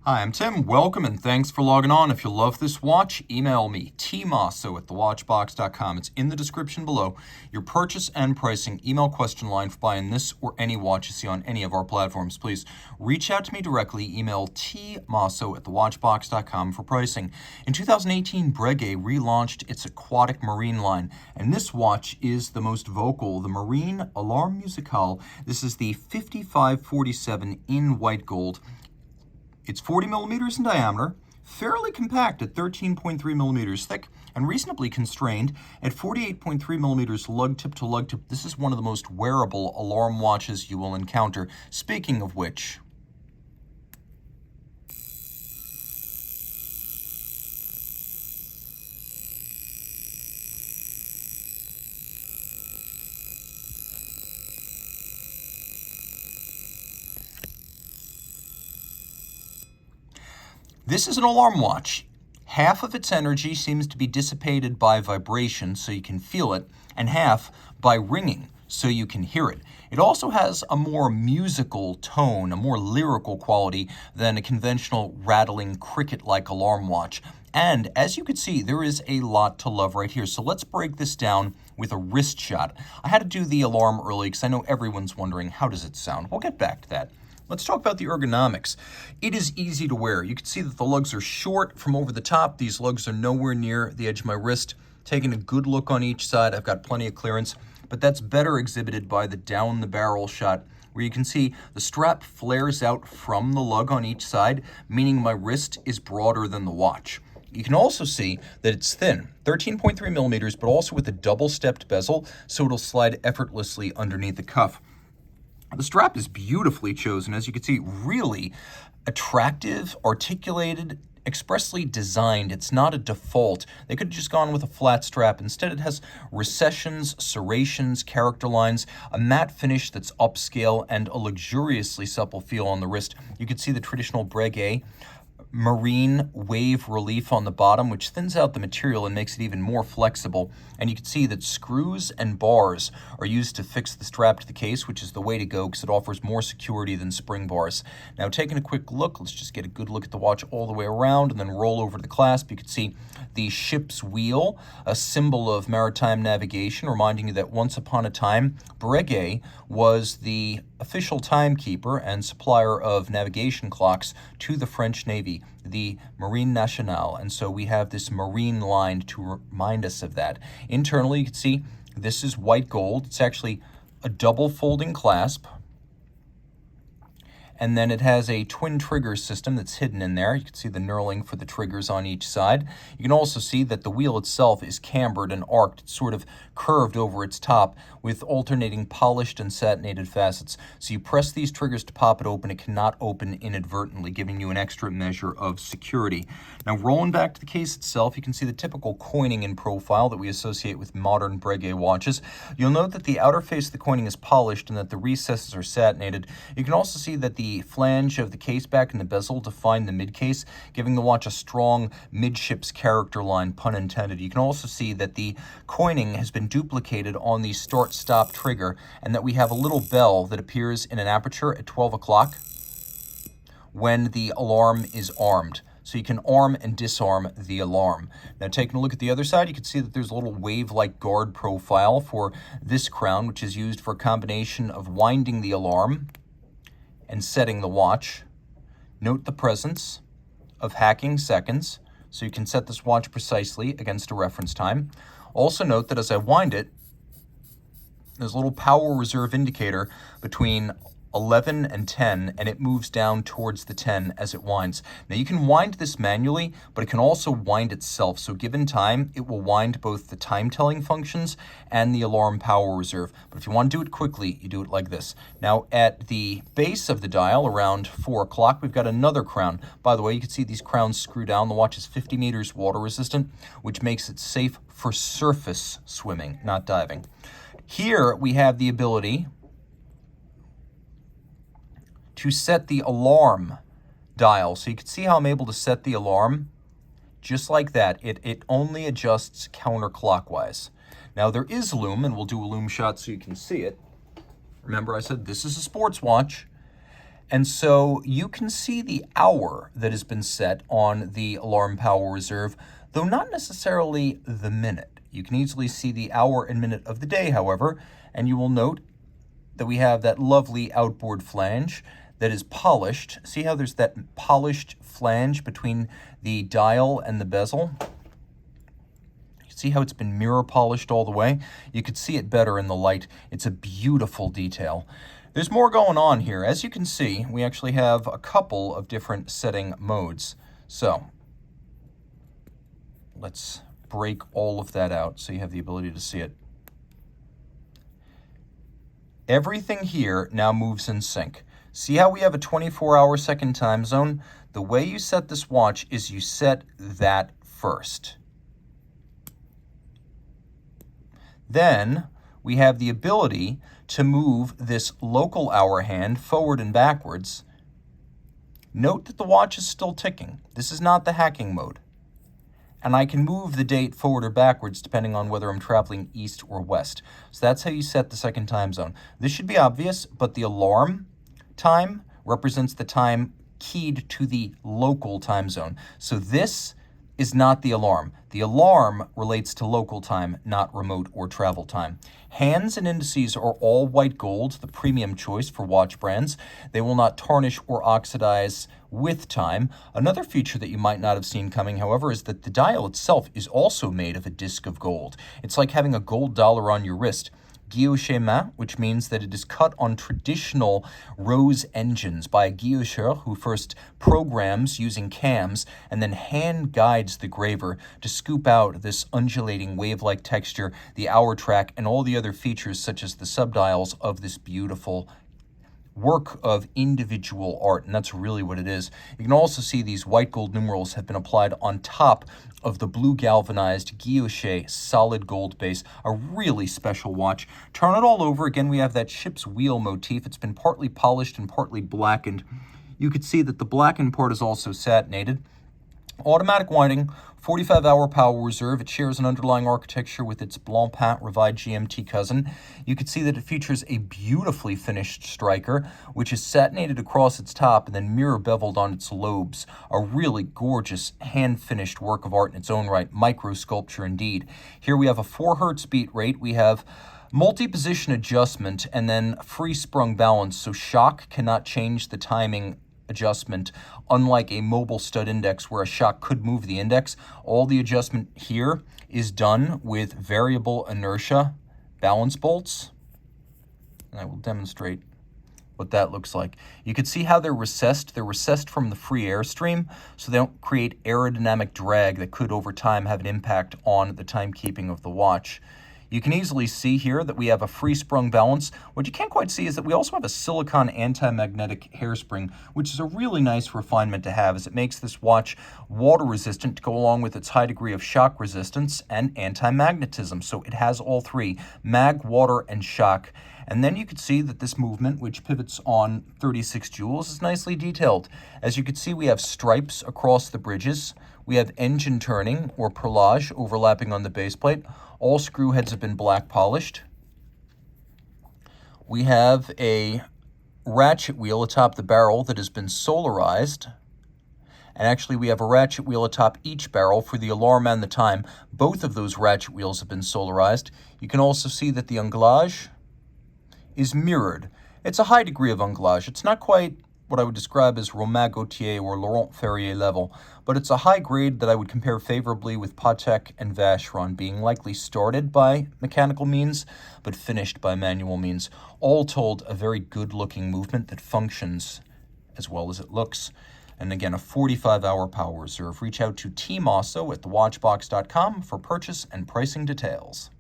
Hi, I'm Tim. Welcome and thanks for logging on. If you love this watch, email me, tmosso@thewatchbox.com. It's in the description below. Your purchase and pricing email question line for buying this or any watch you see on any of our platforms. Please reach out to me directly. Email tmosso@thewatchbox.com for pricing. In 2018, Breguet relaunched its aquatic marine line, and this watch is the most vocal, the Marine Alarme Musicale. This is the 5547 in white gold. It's 40 millimeters in diameter, fairly compact at 13.3 millimeters thick, and reasonably constrained at 48.3 millimeters lug tip to lug tip. This is one of the most wearable alarm watches you will encounter. Speaking of which, this is an alarm watch. Half of its energy seems to be dissipated by vibration, so you can feel it, and half by ringing, so you can hear it. It also has a more musical tone, a more lyrical quality than a conventional rattling cricket-like alarm watch. And as you can see, there is a lot to love right here. So let's break this down with a wrist shot. I had to do the alarm early because I know everyone's wondering, how does it sound? We'll get back to that. Let's talk about the ergonomics. It is easy to wear. You can see that the lugs are short from over the top. These lugs are nowhere near the edge of my wrist. Taking a good look on each side, I've got plenty of clearance, but that's better exhibited by the down the barrel shot, where you can see the strap flares out from the lug on each side, meaning my wrist is broader than the watch. You can also see that it's thin, 13.3 millimeters, but also with a double-stepped bezel, so it'll slide effortlessly underneath the cuff. The strap is beautifully chosen, as you can see, really attractive, articulated, expressly designed. It's not a default. They could have just gone with a flat strap. Instead, it has recessions, serrations, character lines, a matte finish that's upscale, and a luxuriously supple feel on the wrist. You can see the traditional Breguet marine wave relief on the bottom, which thins out the material and makes it even more flexible. And you can see that screws and bars are used to fix the strap to the case, which is the way to go because it offers more security than spring bars. Now, taking a quick look, let's just get a good look at the watch all the way around and then roll over to the clasp. You can see the ship's wheel, a symbol of maritime navigation, reminding you that once upon a time, Breguet was the official timekeeper and supplier of navigation clocks to the French Navy, the Marine Nationale, and so we have this marine line to remind us of that. Internally, you can see this is white gold. It's actually a double folding clasp, and then it has a twin trigger system that's hidden in there. You can see the knurling for the triggers on each side. You can also see that the wheel itself is cambered and arced. It's sort of curved over its top with alternating polished and satinated facets. So you press these triggers to pop it open. It cannot open inadvertently, giving you an extra measure of security. Now, rolling back to the case itself, you can see the typical coining in profile that we associate with modern Breguet watches. You'll note that the outer face of the coining is polished and that the recesses are satinated. You can also see that the flange of the case back and the bezel define the mid-case, giving the watch a strong midships character line, pun intended. You can also see that the coining has been duplicated on the start-stop trigger, and that we have a little bell that appears in an aperture at 12 o'clock when the alarm is armed. So you can arm and disarm the alarm. Now, taking a look at the other side, you can see that there's a little wave-like guard profile for this crown, which is used for a combination of winding the alarm and setting the watch. Note the presence of hacking seconds, so you can set this watch precisely against a reference time. Also note that as I wind it, there's a little power reserve indicator between 11 and 10, and it moves down towards the 10 as it winds. Now, you can wind this manually, but it can also wind itself. So given time, it will wind both the time-telling functions and the alarm power reserve. But if you want to do it quickly, you do it like this. Now, at the base of the dial, around 4 o'clock, we've got another crown. By the way, you can see these crowns screw down. The watch is 50 meters water resistant, which makes it safe for surface swimming, not diving. Here, we have the ability to set the alarm dial. So you can see how I'm able to set the alarm just like that. It only adjusts counterclockwise. Now, there is lume, and we'll do a lume shot so you can see it. Remember, I said this is a sports watch. And so you can see the hour that has been set on the alarm power reserve, though not necessarily the minute. You can easily see the hour and minute of the day, however, and you will note that we have that lovely outboard flange that is polished. See how there's that polished flange between the dial and the bezel? See how it's been mirror polished all the way? You could see it better in the light. It's a beautiful detail. There's more going on here. As you can see, we actually have a couple of different setting modes. So let's break all of that out so you have the ability to see it. Everything here now moves in sync. See how we have a 24-hour second time zone? The way you set this watch is you set that first. Then we have the ability to move this local hour hand forward and backwards. Note that the watch is still ticking. This is not the hacking mode. And I can move the date forward or backwards depending on whether I'm traveling east or west. So that's how you set the second time zone. This should be obvious, but the alarm time represents the time keyed to the local time zone. So this is not the alarm. The alarm relates to local time, not remote or travel time. Hands and indices are all white gold, the premium choice for watch brands. They will not tarnish or oxidize with time. Another feature that you might not have seen coming, however, is that the dial itself is also made of a disc of gold. It's like having a gold dollar on your wrist. Guilloché main, which means that it is cut on traditional Rose engines by a guillocheur who first programs using cams and then hand guides the graver to scoop out this undulating wave-like texture, the hour track, and all the other features such as the subdials of this beautiful work of individual art, and that's really what it is. You can also see these white gold numerals have been applied on top of the blue galvanized guilloché solid gold base, a really special watch. Turn it all over. Again, we have that ship's wheel motif. It's been partly polished and partly blackened. You could see that the blackened part is also satinated. Automatic winding, 45-hour power reserve. It shares an underlying architecture with its Blancpain Revide GMT cousin. You can see that it features a beautifully finished striker, which is satinated across its top and then mirror beveled on its lobes. A really gorgeous hand-finished work of art in its own right, micro sculpture indeed. Here we have a 4 Hertz beat rate. We have multi-position adjustment and then free sprung balance, so shock cannot change the timing adjustment, unlike a mobile stud index where a shock could move the index. All the adjustment here is done with variable inertia balance bolts. And I will demonstrate what that looks like. You can see how they're recessed. They're recessed from the free airstream, so they don't create aerodynamic drag that could over time have an impact on the timekeeping of the watch. You can easily see here that we have a free sprung balance. What you can't quite see is that we also have a silicone anti-magnetic hairspring, which is a really nice refinement to have as it makes this watch water resistant to go along with its high degree of shock resistance and anti-magnetism. So it has all three, mag, water, and shock. And then you can see that this movement, which pivots on 36 joules, is nicely detailed. As you can see, we have stripes across the bridges. We have engine turning or perlage overlapping on the base plate. All screw heads have been black polished. We have a ratchet wheel atop the barrel that has been solarized. And actually we have a ratchet wheel atop each barrel for the alarm and the time. Both of those ratchet wheels have been solarized. You can also see that the anglage is mirrored. It's a high degree of anglage. It's not quite what I would describe as Romain Gaultier or Laurent Ferrier level, but it's a high grade that I would compare favorably with Patek and Vacheron, being likely started by mechanical means, but finished by manual means. All told, a very good-looking movement that functions as well as it looks. And again, a 45-hour power reserve. Reach out to Team Mosso at thewatchbox.com for purchase and pricing details.